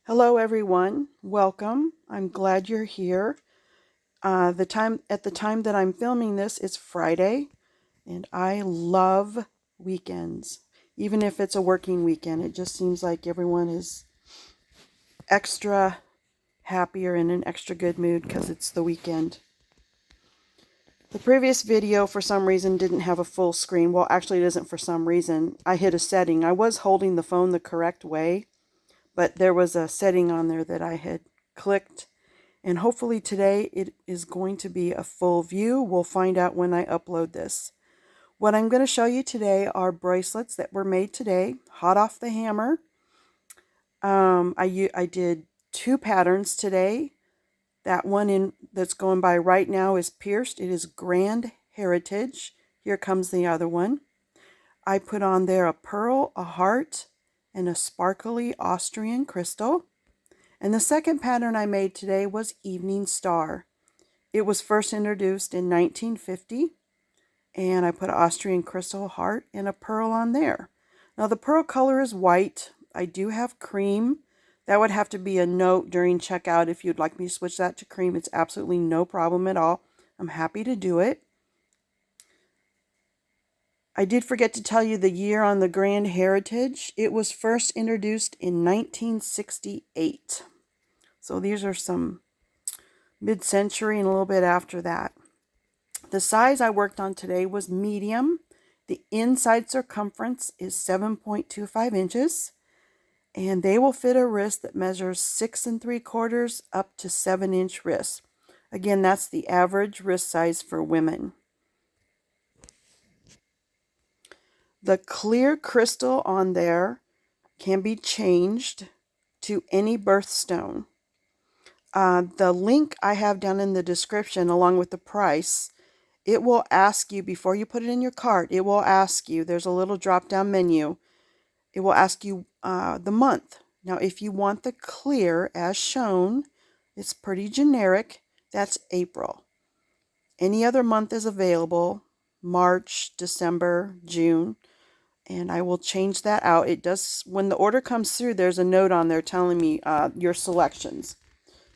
Hello everyone, welcome. I'm glad you're here. At the time that I'm filming this, it's Friday, and I love weekends. Even if it's a working weekend, it just seems like everyone is extra happier in an extra good mood because it's the weekend. The previous video, for some reason, didn't have a full screen. Well, actually, it isn't for some reason. I hit a setting. I was holding the phone the correct way, but there was a setting on there that I had clicked. And hopefully today it is going to be a full view. We'll find out when I upload this. What I'm going to show you today are bracelets that were made today, hot off the hammer. I did two patterns today. That one that's going by right now is pierced. It is Grand Heritage. Here comes the other one. I put on there a pearl, a heart, and a sparkly Austrian crystal. And the second pattern I made today was Evening Star. It was first introduced in 1950, and I put an Austrian crystal heart and a pearl on there. Now the pearl color is white. I do have cream. That would have to be a note during checkout if you'd like me to switch that to cream. It's absolutely no problem at all. I'm happy to do it. I did forget to tell you the year on the Grand Heritage. It was first introduced in 1968. So these are some mid-century and a little bit after that. The size I worked on today was medium. The inside circumference is 7.25 inches, and they will fit a wrist that measures 6 3/4 up to 7-inch wrist. Again, that's the average wrist size for women. The clear crystal on there can be changed to any birthstone. The link I have down in the description along with the price, it will ask you, before you put it in your cart, it will ask you, there's a little drop down menu, it will ask you the month. Now if you want the clear as shown, it's pretty generic, that's April. Any other month is available, March, December, June, and I will change that out. It does, when the order comes through, there's a note on there telling me your selections.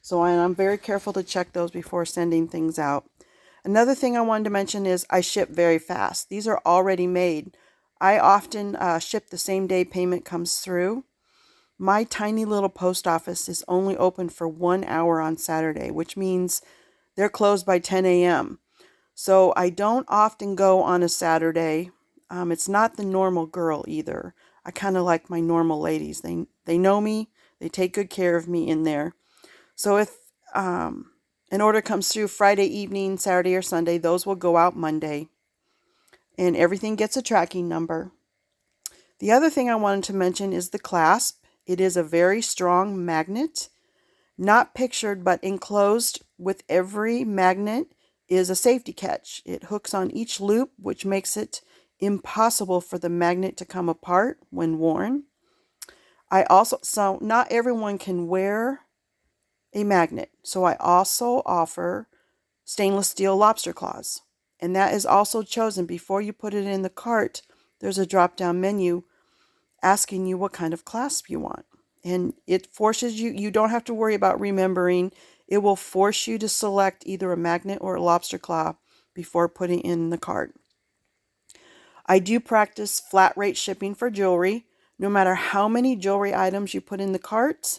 So I'm very careful to check those before sending things out. Another thing I wanted to mention is I ship very fast. These are already made. I often ship the same day payment comes through. My tiny little post office is only open for 1 hour on Saturday, which means they're closed by 10 a.m. So I don't often go on a Saturday. It's not the normal girl either. I kind of like my normal ladies. They know me. They take good care of me in there. So if an order comes through Friday evening, Saturday, or Sunday, those will go out Monday. And everything gets a tracking number. The other thing I wanted to mention is the clasp. It is a very strong magnet. Not pictured, but enclosed with every magnet is a safety catch. It hooks on each loop, which makes it impossible for the magnet to come apart when worn. So not everyone can wear a magnet. So I also offer stainless steel lobster claws. And that is also chosen before you put it in the cart. There's a drop down menu asking you what kind of clasp you want. And it forces you, you don't have to worry about remembering. It will force you to select either a magnet or a lobster claw before putting in the cart. I do practice flat rate shipping for jewelry. No matter how many jewelry items you put in the cart,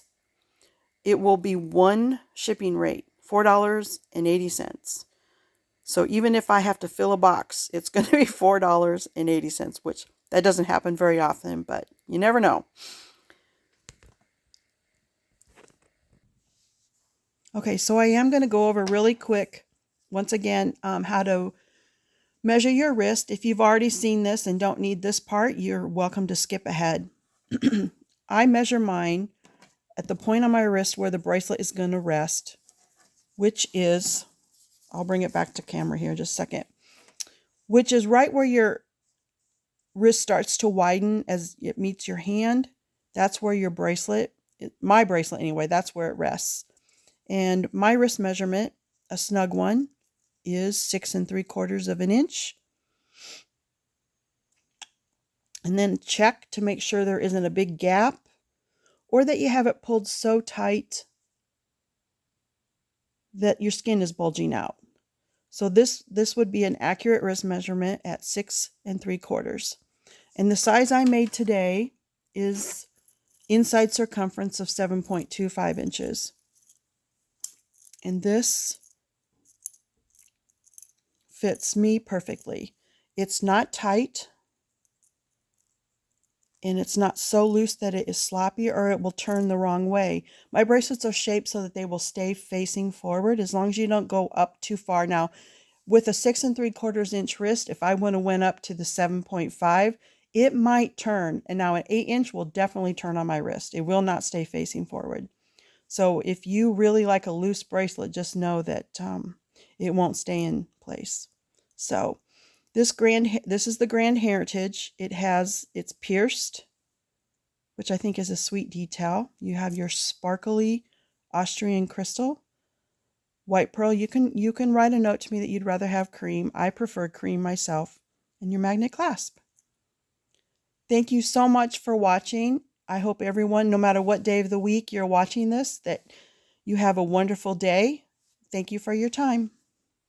it will be one shipping rate, $4.80. So even if I have to fill a box, it's going to be $4.80, which that doesn't happen very often, but you never know. Okay, so I am going to go over really quick, once again, how to measure your wrist. If you've already seen this and don't need this part, you're welcome to skip ahead. I measure mine at the point on my wrist where the bracelet is going to rest, which is, I'll bring it back to camera here in just a second, which is right where your wrist starts to widen as it meets your hand. That's where your bracelet, my bracelet anyway, that's where it rests. And my wrist measurement, a snug one, is 6 3/4 of an inch. And then check to make sure there isn't a big gap or that you have it pulled so tight that your skin is bulging out. So this would be an accurate wrist measurement at 6 3/4. And the size I made today is inside circumference of 7.25 inches. And this fits me perfectly. It's not tight, and it's not so loose that it is sloppy or it will turn the wrong way. My bracelets are shaped so that they will stay facing forward as long as you don't go up too far. Now, with a 6 3/4 inch wrist, if I went up to the 7.5, it might turn. And now an 8-inch will definitely turn on my wrist. It will not stay facing forward. So if you really like a loose bracelet, just know that it won't stay in place. So this is the Grand Heritage. It's pierced, which I think is a sweet detail. You have your sparkly Austrian crystal. White pearl, you can write a note to me that you'd rather have cream. I prefer cream myself. And your magnet clasp. Thank you so much for watching. I hope everyone, no matter what day of the week you're watching this, that you have a wonderful day. Thank you for your time.